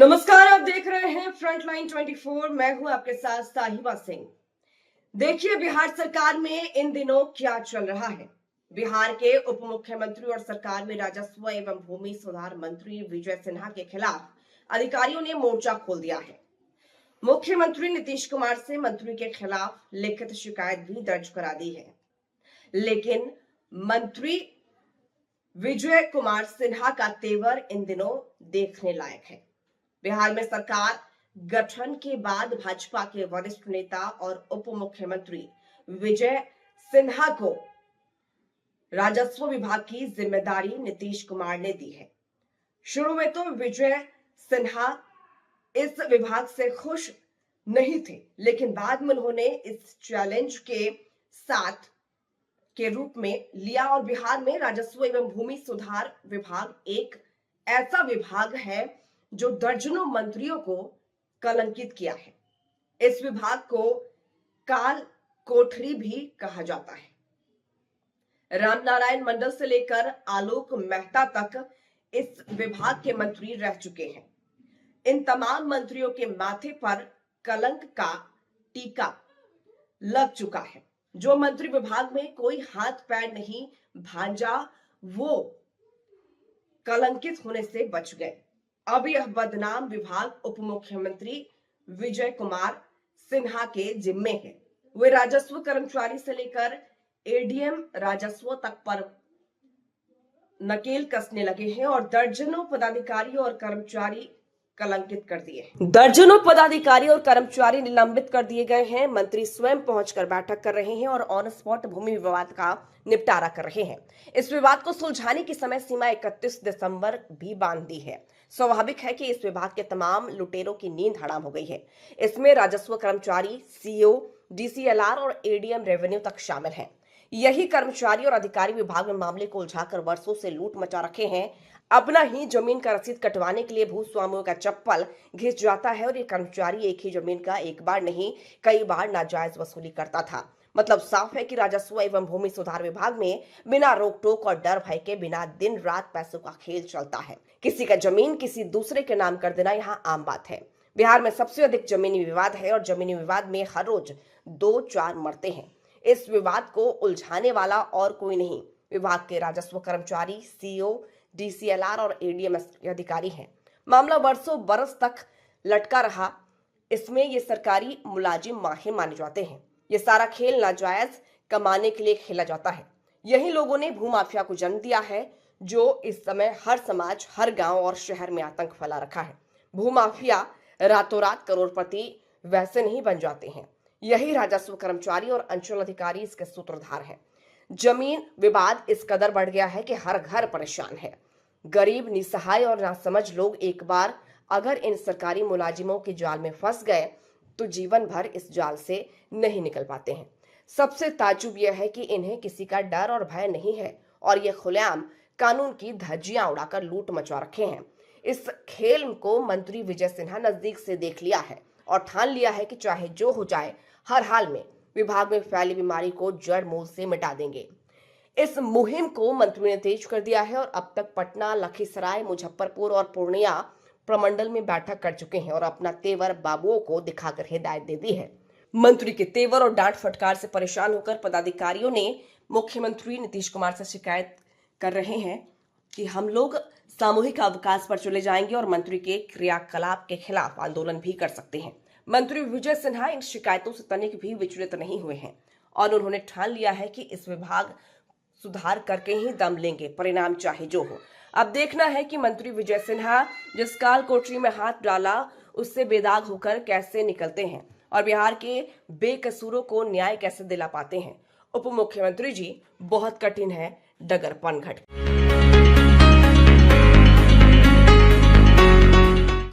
नमस्कार, आप देख रहे हैं फ्रंटलाइन 24। मैं हूं आपके साथ साहिबा सिंह। देखिए, बिहार सरकार में इन दिनों क्या चल रहा है। बिहार के उप मुख्यमंत्री और सरकार में राजस्व एवं भूमि सुधार मंत्री विजय सिन्हा के खिलाफ अधिकारियों ने मोर्चा खोल दिया है। मुख्यमंत्री नीतीश कुमार से मंत्री के खिलाफ लिखित शिकायत भी दर्ज करा दी है, लेकिन मंत्री विजय कुमार सिन्हा का तेवर इन दिनों देखने लायक है। बिहार में सरकार गठन के बाद भाजपा के वरिष्ठ नेता और उप मुख्यमंत्री विजय सिन्हा को राजस्व विभाग की जिम्मेदारी नीतीश कुमार ने दी है। शुरू में तो विजय सिन्हा इस विभाग से खुश नहीं थे, लेकिन बाद में उन्होंने इस चैलेंज के साथ के रूप में लिया और बिहार में राजस्व एवं भूमि सुधार विभाग एक ऐसा विभाग है जो दर्जनों मंत्रियों को कलंकित किया है। इस विभाग को काल कोठरी भी कहा जाता है। रामनारायण मंडल से लेकर आलोक मेहता तक इस विभाग के मंत्री रह चुके हैं। इन तमाम मंत्रियों के माथे पर कलंक का टीका लग चुका है। जो मंत्री विभाग में कोई हाथ पैर नहीं भांजा, वो कलंकित होने से बच गए। अब यह बदनाम विभाग उप मुख्यमंत्री विजय कुमार सिन्हा के जिम्मे है। वे राजस्व कर्मचारी से लेकर एडीएम राजस्व तक पर नकेल कसने लगे हैं और दर्जनों पदाधिकारी और कर्मचारी कलंकित कर दिए। दर्जनों पदाधिकारी और कर्मचारी निलंबित कर दिए गए हैं। मंत्री स्वयं पहुंचकर बैठक कर रहे हैं और ऑन स्पॉट भूमि विवाद का निपटारा कर रहे हैं। इस विवाद को सुलझाने की समय सीमा 31 दिसंबर भी बांध दी है। स्वाभाविक है कि इस विभाग के तमाम लुटेरों की नींद हराम हो गई है। इसमें राजस्व कर्मचारी, सीओ, डीसीएलआर और एडीएम रेवेन्यू तक शामिल हैं। यही कर्मचारी और अधिकारी विभाग में मामले को उलझाकर वर्षों से लूट मचा रखे हैं। अपना ही जमीन का रसीद कटवाने के लिए भूस्वामियों का चप्पल घिस जाता है और ये कर्मचारी एक ही जमीन का एक बार नहीं कई बार नाजायज वसूली करता था। मतलब साफ है कि राजस्व एवं भूमि सुधार विभाग में बिना रोक टोक और डर भय के बिना दिन रात पैसों का खेल चलता है। किसी का जमीन किसी दूसरे के नाम कर देना यहाँ आम बात है। बिहार में सबसे अधिक जमीनी विवाद है और जमीनी विवाद में हर रोज 2-4 मरते हैं। इस विवाद को उलझाने वाला और कोई नहीं, विभाग के राजस्व कर्मचारी, सीओ, डीसीएलआर और एडीएम अधिकारी हैं। मामला वर्षों बरस तक लटका रहा। इसमें ये सरकारी मुलाजिम माहिर माने जाते हैं। ये सारा खेल नाजायज कमाने के लिए खेला जाता है। यही लोगों ने भूमाफिया को जन्म दिया है, जो इस समय हर समाज, हर गांव और शहर में आतंक फैला रखा है। भूमाफिया रातों रात करोड़पति वैसे नहीं बन जाते हैं। यही राजस्व कर्मचारी और अंचल अधिकारी इसके सूत्रधार हैं। जमीन विवाद इस कदर बढ़ गया है कि हर घर परेशान है। गरीब, निसहाय और नासमझ लोग एक बार अगर इन सरकारी मुलाजिमों के जाल में फंस गए तो जीवन भर इस जाल से नहीं निकल पाते हैं। सबसे ताज्जुब यह है कि इन्हें किसी का डर और भय नहीं है और ये खुलेआम कानून की धज्जियां उड़ाकर लूट मचा रखे हैं। इस खेल को मंत्री विजय सिन्हा नजदीक से देख लिया है और ठान लिया है कि चाहे जो हो जाए, हर हाल में विभाग में फैली बीमारी को जड़ मूल से मिटा देंगे। इस मुहिम को मंत्री ने तेज कर दिया है और अब तक पटना, लखीसराय, मुजफ्फरपुर और पूर्णिया प्रमंडल में बैठक कर चुके हैं और अपना तेवर बाबुओं को दिखाकर हिदायत दे दी है। मंत्री के तेवर और डांट फटकार से परेशान होकर पदाधिकारियों ने मुख्यमंत्री नीतीश कुमार से शिकायत कर रहे हैं कि हम लोग सामूहिक अवकाश पर चले जाएंगे और मंत्री के क्रियाकलाप के खिलाफ आंदोलन भी कर सकते हैं। मंत्री विजय सिन्हा इन शिकायतों से तनिक भी विचलित नहीं हुए हैं और उन्होंने ठान लिया है कि इस विभाग सुधार करके ही दम लेंगे, परिणाम चाहे जो हो। अब देखना है कि मंत्री विजय सिन्हा जिस काल कोठरी में हाथ डाला उससे बेदाग होकर कैसे निकलते हैं और बिहार के बेकसूरों को न्याय कैसे दिला पाते हैं। उप मुख्यमंत्री जी, बहुत कठिन है डगर पनघट।